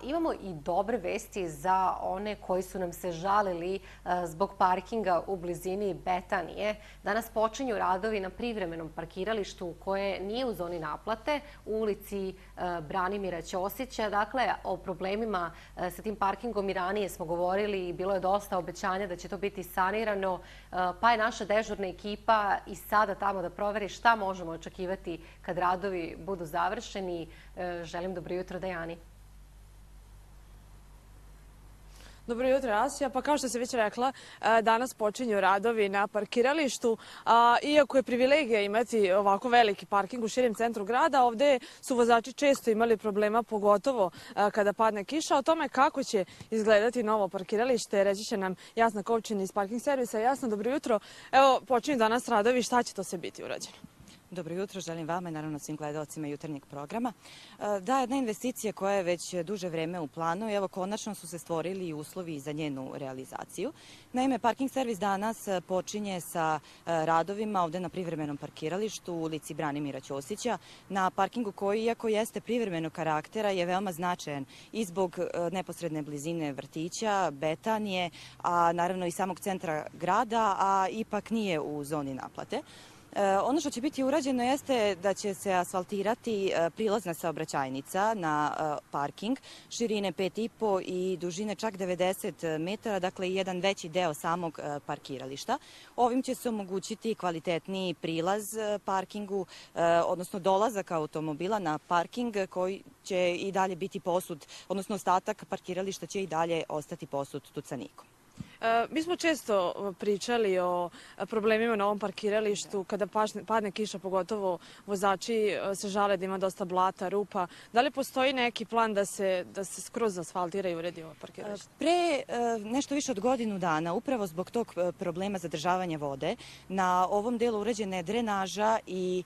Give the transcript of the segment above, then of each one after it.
Imamo i dobre vesti za one koji su nam se žalili zbog parkinga u blizini Betanije. Danas počinju radovi na privremenom parkiralištu koje nije u zoni naplate u ulici Branimira Ćosića. Dakle, o problemima sa tim parkingom i ranije smo govorili i bilo je dosta obećanja da će to biti sanirano, pa je naša dežurna ekipa i sada tamo da proveri šta možemo očekivati kad radovi budu završeni. Želim dobro jutro, Dejani. Dobro jutro, Asija. Pa kao što se već rekla, danas počinju radovi na parkiralištu. Iako je privilegija imati ovako veliki parking u širem centru grada, ovde su vozači često imali problema, pogotovo kada padne kiša. O tome kako će izgledati novo parkiralište reći će nam Jasna Kovčin iz Parking servisa. Jasna, dobro jutro. Evo, počinju danas radovi. Šta će to sve biti urađeno? Dobro jutro, želim vama i naravno svim gledalcima jutarnjeg programa. Da, jedna investicija koja je već duže vreme u planu i evo konačno su se stvorili uslovi za njenu realizaciju. Naime, Parking servis danas počinje sa radovima ovde na privremenom parkiralištu u ulici Branimira Ćosića, na parkingu koji, iako jeste privremenog karaktera, je veoma značajan i zbog neposredne blizine vrtića, Betanije, a naravno i samog centra grada, a ipak nije u zoni naplate. Ono što će biti urađeno jeste da će se asfaltirati prilazna saobraćajnica na parking širine 5,5 i dužine čak 90 metara, dakle i jedan veći deo samog parkirališta. Ovim će se omogućiti kvalitetniji prilaz parkingu, odnosno dolazak automobila na parking koji će i dalje biti posud, odnosno ostatak parkirališta će i dalje ostati posud tucanikom. Mi smo često pričali o problemima na ovom parkiralištu. Kada padne kiša, pogotovo vozači se žale da ima dosta blata, rupa. Da li postoji neki plan da se skroz asfaltira i uredi ovo parkiralište? Pre nešto više od godinu dana, upravo zbog tog problema zadržavanja vode, na ovom delu urađena je drenaža i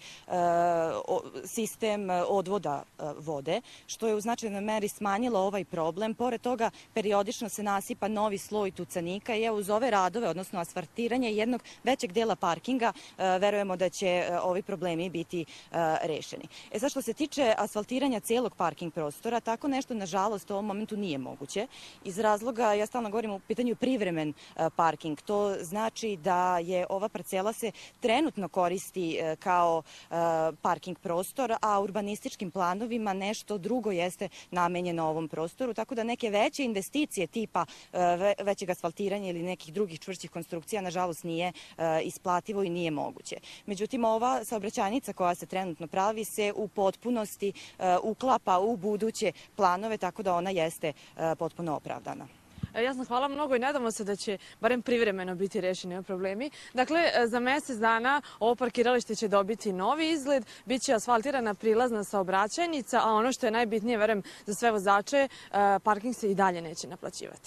sistem odvoda vode, što je u značajnoj meri smanjilo ovaj problem. Pored toga, periodično se nasipa novi sloj tucanika i uz ove radove, odnosno asfaltiranje jednog većeg dela parkinga, verujemo da će ovi problemi biti rešeni. Sad što se tiče asfaltiranja celog parking prostora, tako nešto nažalost u ovom momentu nije moguće. Iz razloga, ja stalno govorim u pitanju privremen parking. To znači da je ova parcela se trenutno koristi kao parking prostor, a urbanističkim planovima nešto drugo jeste namenjeno ovom prostoru, tako da neke veće investicije tipa većeg asfaltiranja ili nekih drugih čvršćih konstrukcija, nažalost, nije isplativo i nije moguće. Međutim, ova saobraćajnica koja se trenutno pravi se u potpunosti uklapa u buduće planove, tako da ona jeste potpuno opravdana. Jasno, hvala mnogo i nadamo se da će barem privremeno biti rešeni ovi problemi. Dakle, za mesec dana ovo parkiralište će dobiti novi izgled, biće asfaltirana prilazna saobraćajnica, a ono što je najbitnije, verujem, za sve vozače, parking se i dalje neće naplaćivati.